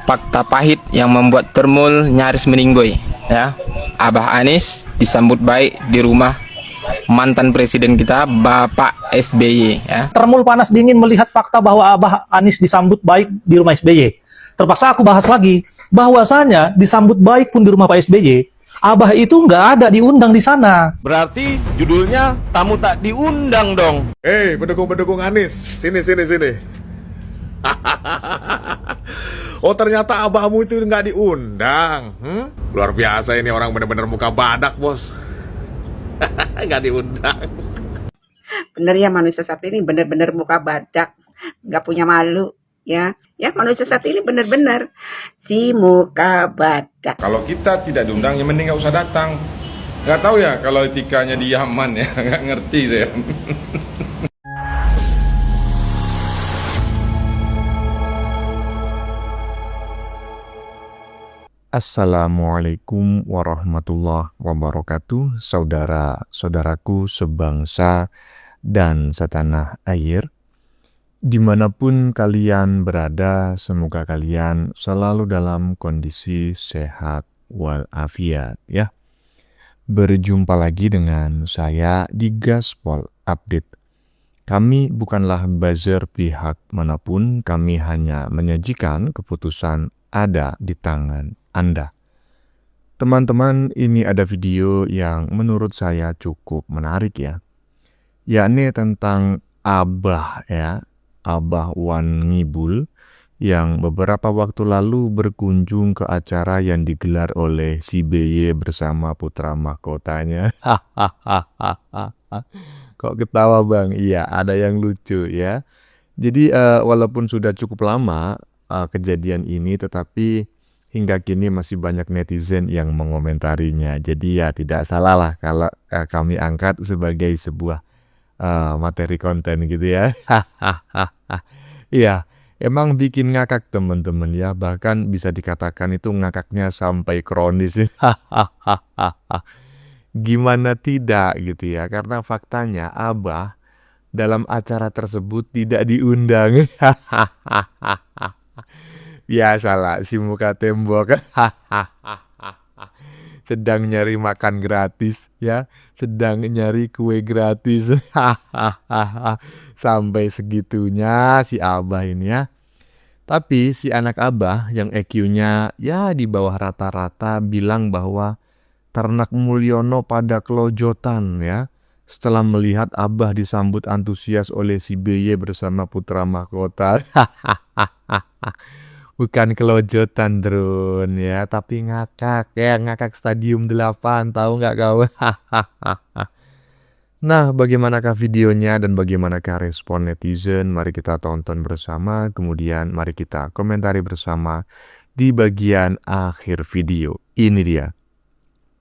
fakta pahit yang membuat Termul nyaris meninggoy. Ya, Abah Anies disambut baik di rumah mantan presiden kita Bapak SBY. Ya. Termul panas dingin melihat fakta bahwa Abah Anies disambut baik di rumah SBY. Terpaksa aku bahas lagi, bahwasanya disambut baik pun di rumah Pak SBY, Abah itu nggak ada diundang di sana. Berarti judulnya tamu tak diundang dong. Pendukung-pendukung Anies, sini. Oh, ternyata abahmu itu nggak diundang. Luar biasa, ini orang bener-bener muka badak, bos. Nggak diundang. Bener ya, manusia satu ini bener-bener muka badak, nggak punya malu. Ya manusia satu ini bener-bener si muka badak. Kalau kita tidak diundang, ya mending nggak usah datang. Nggak tahu ya kalau etikanya di Yaman ya, nggak ngerti saya. Assalamualaikum warahmatullahi wabarakatuh, saudara-saudaraku sebangsa dan setanah air. Dimanapun kalian berada, semoga kalian selalu dalam kondisi sehat walafiat ya. Berjumpa lagi dengan saya di Gaspol Update. Kami bukanlah buzzer pihak manapun, kami hanya menyajikan keputusan ada di tangan Anda. Teman-teman, ini ada video yang menurut saya cukup menarik ya. Yakni tentang Abah ya. Abah Wan Ngibul yang beberapa waktu lalu berkunjung ke acara yang digelar oleh si BY bersama putra mahkotanya. Kok ketawa bang? Iya, ada yang lucu ya. Jadi walaupun sudah cukup lama kejadian ini, tetapi hingga kini masih banyak netizen yang mengomentarinya. Jadi ya tidak salah lah kalau kami angkat sebagai sebuah materi konten gitu ya. Iya, emang bikin ngakak teman-teman ya. Bahkan bisa dikatakan itu ngakaknya sampai kronis. Gimana tidak gitu ya. Karena faktanya Abah dalam acara tersebut tidak diundang. Biasalah si muka tembok. Sedang nyari makan gratis ya, sedang nyari kue gratis. Sampai segitunya si Abah ini ya. Tapi si anak Abah yang EQ-nya ya di bawah rata-rata bilang bahwa ternak Mulyono pada kelojotan ya, setelah melihat Abah disambut antusias oleh si BY bersama putra mahkota. Bukan kelojotan drone ya, tapi ngakak ya, ngakak Stadium 8, tahu nggak kau? Nah, bagaimanakah videonya dan bagaimanakah respon netizen? Mari kita tonton bersama, kemudian mari kita komentari bersama di bagian akhir video. Ini dia.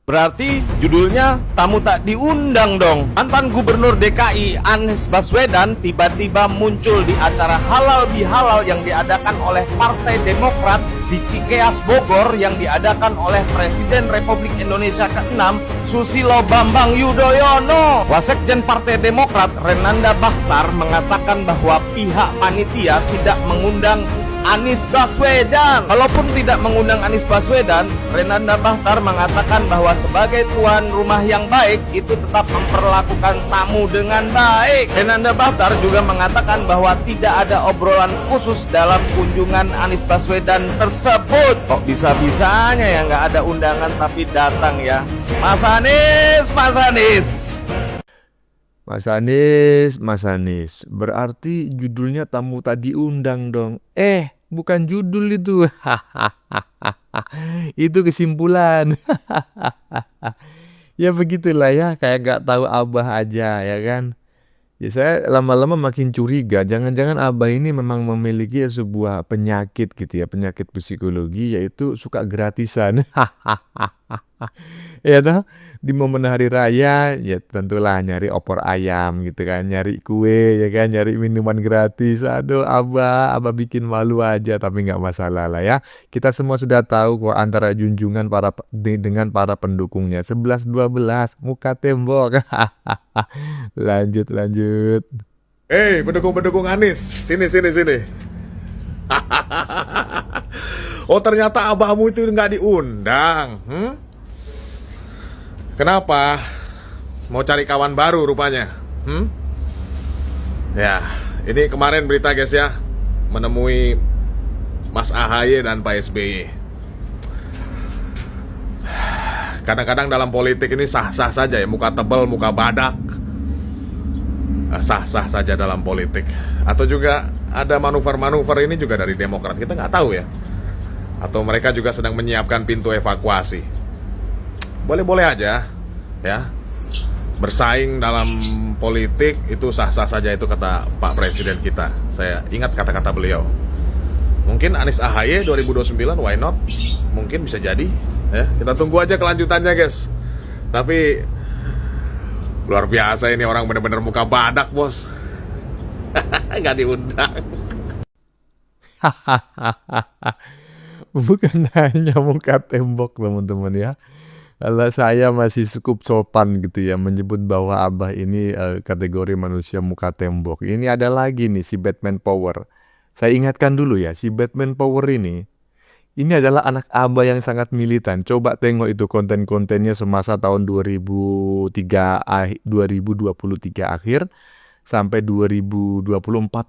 Berarti judulnya tamu tak diundang dong. Mantan Gubernur DKI Anies Baswedan tiba-tiba muncul di acara halal bihalal yang diadakan oleh Partai Demokrat di Cikeas Bogor yang diadakan oleh Presiden Republik Indonesia ke-6 Susilo Bambang Yudhoyono. Wasekjen Partai Demokrat Renanda Bakhtar mengatakan bahwa pihak panitia tidak mengundang Anies Baswedan. Kalaupun tidak mengundang Anies Baswedan, Renanda Bakhtar mengatakan bahwa sebagai tuan rumah yang baik itu tetap memperlakukan tamu dengan baik. Renanda Bakhtar juga mengatakan bahwa tidak ada obrolan khusus dalam kunjungan Anies Baswedan tersebut. Kok bisa-bisanya ya nggak ada undangan tapi datang ya, Mas Anies, Mas Anies. Mas Anies, berarti judulnya tamu tak diundang dong. Bukan judul itu. Itu kesimpulan. Ya begitulah ya, kayak gak tahu Abah aja ya kan. Ya saya lama-lama makin curiga, jangan-jangan Abah ini memang memiliki sebuah penyakit gitu ya, penyakit psikologi, yaitu suka gratisan. Ya toh, di momen hari raya ya tentulah nyari opor ayam gitu kan, nyari kue ya kan, nyari minuman gratis. Aduh Abah bikin malu aja, tapi nggak masalah lah ya. Kita semua sudah tahu kok antara junjungan dengan para pendukungnya 11-12 muka tembok. Lanjut. Pendukung-pendukung Anies, sini. Oh ternyata abahmu itu nggak diundang. Kenapa? Mau cari kawan baru rupanya. Ya, ini kemarin berita guys ya, menemui Mas AHY dan Pak SBY. Kadang-kadang dalam politik ini sah-sah saja ya, muka tebal, muka badak. Sah-sah saja dalam politik. Atau juga ada manuver-manuver ini juga dari Demokrat, kita nggak tahu ya. Atau mereka juga sedang menyiapkan pintu evakuasi. Boleh-boleh aja ya. Bersaing dalam politik itu sah-sah saja, itu kata Pak Presiden kita. Saya ingat kata-kata beliau. Mungkin Anies AHY 2029, why not? Mungkin bisa jadi ya. Kita tunggu aja kelanjutannya guys. Tapi luar biasa ini orang bener-bener muka badak bos. Nggak diundang. Bukan hanya muka tembok teman-teman ya. Kalau saya masih cukup sopan gitu ya menyebut bahwa Abah ini kategori manusia muka tembok. Ini ada lagi nih si Batman Power. Saya ingatkan dulu ya, si Batman Power ini adalah anak Abah yang sangat militan. Coba tengok itu konten-kontennya semasa tahun 2023 akhir sampai 2024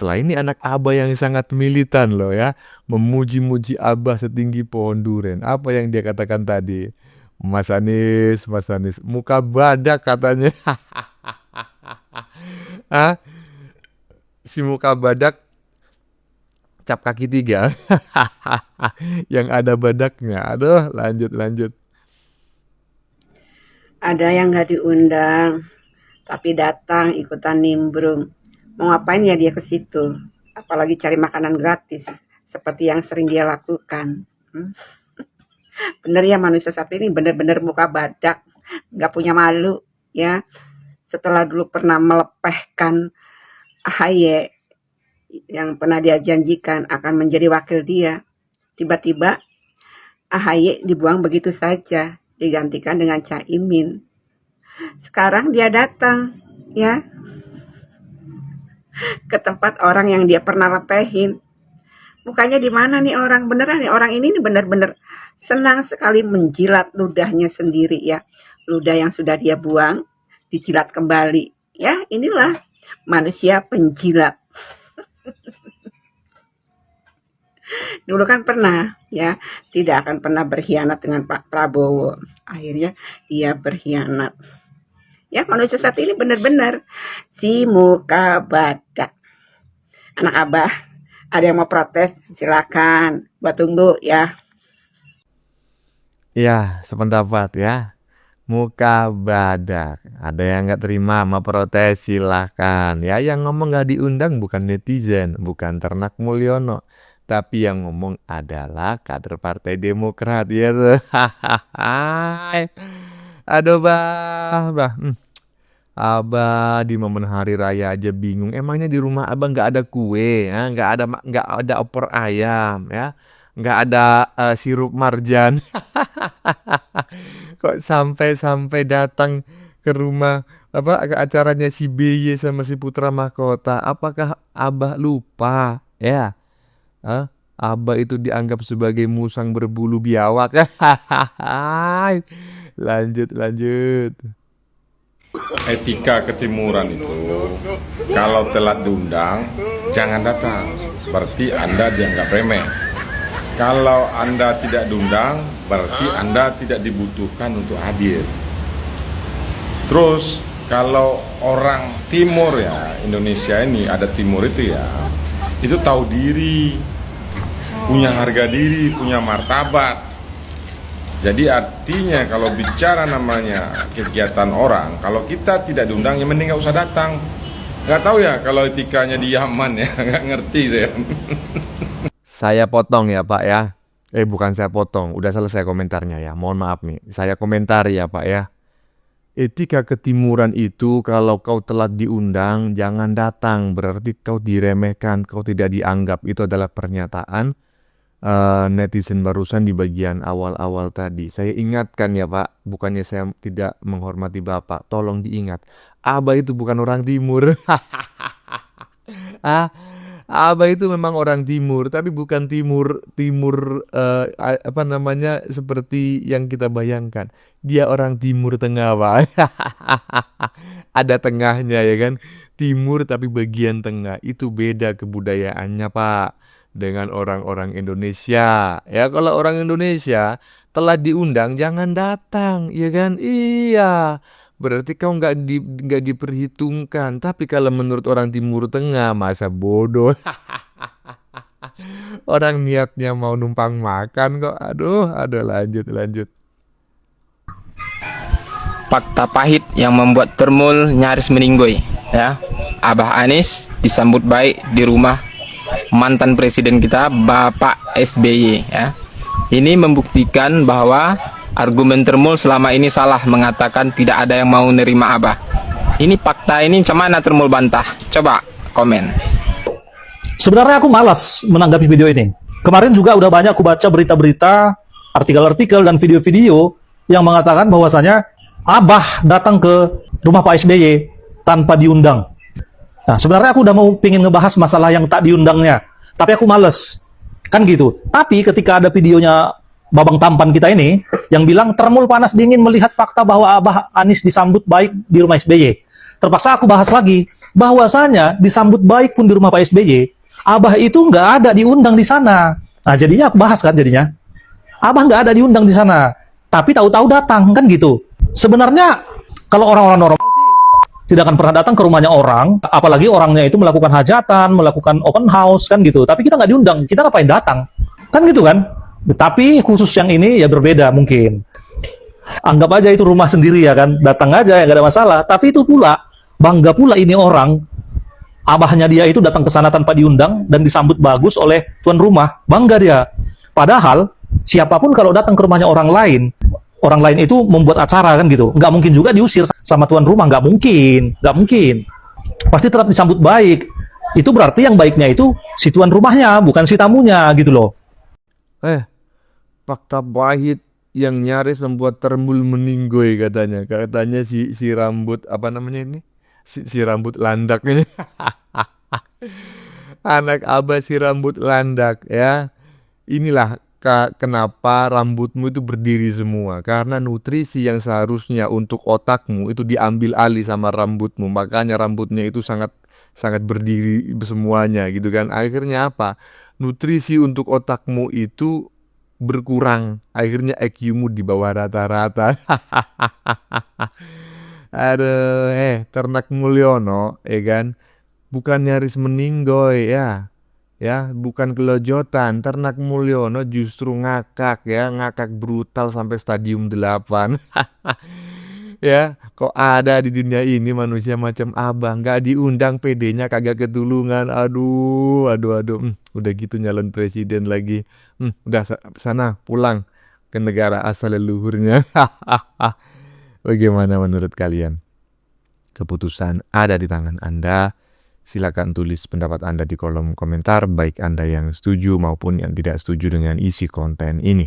lah. Ini anak Abah yang sangat militan loh ya. Memuji-muji Abah setinggi pohon duren. Apa yang dia katakan tadi? Mas Anies, muka badak katanya. Si muka badak cap kaki 3. Yang ada badaknya. Aduh, lanjut. Ada yang nggak diundang, tapi datang ikutan nimbrung. Mau ngapain ya dia ke situ? Apalagi cari makanan gratis, seperti yang sering dia lakukan. Bener ya manusia saat ini bener-bener muka badak, nggak punya malu ya. Setelah dulu pernah melepehkan AHY yang pernah dia janjikan akan menjadi wakil dia, tiba-tiba AHY dibuang begitu saja, digantikan dengan Caimin. Sekarang dia datang ya ke tempat orang yang dia pernah lepehin. Mukanya di mana nih orang? Beneran nih orang ini bener-bener senang sekali menjilat ludahnya sendiri ya. Ludah yang sudah dia buang dijilat kembali. Ya, inilah manusia penjilat. Dulu kan pernah ya, tidak akan pernah berkhianat dengan Pak Prabowo. Akhirnya dia berkhianat. Ya, manusia saat ini benar-benar si muka badak. Anak Abah, ada yang mau protes? Silakan, buat tunggu ya. Ya, sependapat ya. Muka badak. Ada yang nggak terima, mau protes silahkan. Ya, yang ngomong nggak diundang bukan netizen, bukan Ternak Mulyono. Tapi yang ngomong adalah kader Partai Demokrat ya. Aduh bah. Abah di momen hari raya aja bingung. Emangnya di rumah Abah nggak ada kue, ya? Nggak ada opor ayam, ya? Nggak ada sirup marjan. Kok sampai datang ke rumah ke acaranya si BY sama si Putra Mahkota? Apakah Abah lupa, ya? Abah itu dianggap sebagai musang berbulu biawak. Lanjut. Etika ketimuran itu kalau telat diundang jangan datang, berarti Anda dianggap remeh. Kalau Anda tidak diundang berarti Anda tidak dibutuhkan untuk hadir. Terus kalau orang timur ya, Indonesia ini ada timur itu ya, itu tahu diri, punya harga diri, punya martabat. Jadi artinya kalau bicara namanya kegiatan orang, kalau kita tidak diundang ya mending nggak usah datang. Nggak tahu ya kalau etikanya di Yaman ya, nggak ngerti saya. Saya potong ya Pak ya. Bukan saya potong, udah selesai komentarnya ya. Mohon maaf nih, saya komentari ya Pak ya. Etika ketimuran itu kalau kau telat diundang jangan datang, berarti kau diremehkan, kau tidak dianggap. Itu adalah pernyataan netizen barusan di bagian awal-awal tadi. Saya ingatkan ya Pak, bukannya saya tidak menghormati Bapak, tolong diingat, Abah itu bukan orang timur. Abah itu memang orang timur, tapi bukan timur timur apa namanya seperti yang kita bayangkan. Dia orang timur tengah, Pak. Ada tengahnya ya kan. Timur tapi bagian tengah. Itu beda kebudayaannya, Pak, dengan orang-orang Indonesia. Ya kalau orang Indonesia telah diundang jangan datang, ya kan? Iya. Berarti kau nggak diperhitungkan. Tapi kalau menurut orang Timur Tengah, masa bodoh. Orang niatnya mau numpang makan kok. Aduh, lanjut. Fakta pahit yang membuat Termul nyaris meninggoy, ya. Abah Anies disambut baik di rumah mantan presiden kita Bapak SBY, ya. Ini membuktikan bahwa argumen Termul selama ini salah mengatakan tidak ada yang mau nerima Abah. Ini fakta, ini macam mana Termul bantah? Coba komen. Sebenarnya aku malas menanggapi video ini. Kemarin juga udah banyak aku baca berita-berita, artikel-artikel dan video-video yang mengatakan bahwasanya Abah datang ke rumah Pak SBY tanpa diundang. Nah, sebenarnya aku udah mau pingin ngebahas masalah yang tak diundangnya, tapi aku males. Kan gitu. Tapi ketika ada videonya Babang Tampan kita ini yang bilang Termul panas dingin melihat fakta bahwa Abah Anies disambut baik di rumah SBY. Terpaksa aku bahas lagi bahwasanya disambut baik pun di rumah Pak SBY, Abah itu nggak ada diundang di sana. Nah jadinya aku bahas kan jadinya Abah nggak ada diundang di sana, tapi tahu-tahu datang kan gitu. Sebenarnya kalau orang-orang normal tidak akan pernah datang ke rumahnya orang, apalagi orangnya itu melakukan hajatan, melakukan open house kan gitu. Tapi kita nggak diundang, kita ngapain datang? Kan gitu kan? Tapi khusus yang ini ya berbeda mungkin. Anggap aja itu rumah sendiri ya kan, datang aja ya nggak ada masalah. Tapi itu pula, bangga pula ini orang, abahnya dia itu datang ke sana tanpa diundang dan disambut bagus oleh tuan rumah, bangga dia. Padahal siapapun kalau datang ke rumahnya orang lain itu membuat acara kan gitu, nggak mungkin juga diusir sama tuan rumah, nggak mungkin. Pasti tetap disambut baik. Itu berarti yang baiknya itu si tuan rumahnya, bukan si tamunya gitu loh. Fakta pahit yang nyaris membuat Termul meninggoy katanya. Katanya si rambut apa namanya ini? Si rambut landak ini. Anak Abah si rambut landak ya. Inilah kenapa rambutmu itu berdiri semua. Karena nutrisi yang seharusnya untuk otakmu itu diambil alih sama rambutmu. Makanya rambutnya itu sangat berdiri semuanya gitu kan. Akhirnya apa? Nutrisi untuk otakmu itu berkurang, akhirnya IQ-mu di bawah rata-rata. Aduh, Ternak Mulyono, ya kan, bukan nyaris meninggoy ya, bukan kelojotan. Ternak Mulyono justru ngakak brutal sampai stadium 8. Ya, kok ada di dunia ini manusia macam Abah, nggak diundang, PD-nya kagak ketulungan. Aduh. Udah gitu nyalon presiden lagi. Udah sana pulang ke negara asal leluhurnya. Bagaimana menurut kalian? Keputusan ada di tangan Anda. Silakan tulis pendapat Anda di kolom komentar, baik Anda yang setuju maupun yang tidak setuju dengan isi konten ini.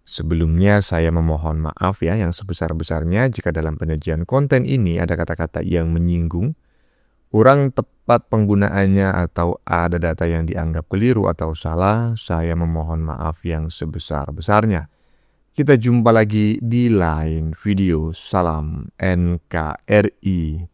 Sebelumnya saya memohon maaf ya yang sebesar-besarnya jika dalam penyajian konten ini ada kata-kata yang menyinggung, kurang tepat penggunaannya atau ada data yang dianggap keliru atau salah. Saya memohon maaf yang sebesar-besarnya. Kita jumpa lagi di lain video. Salam NKRI.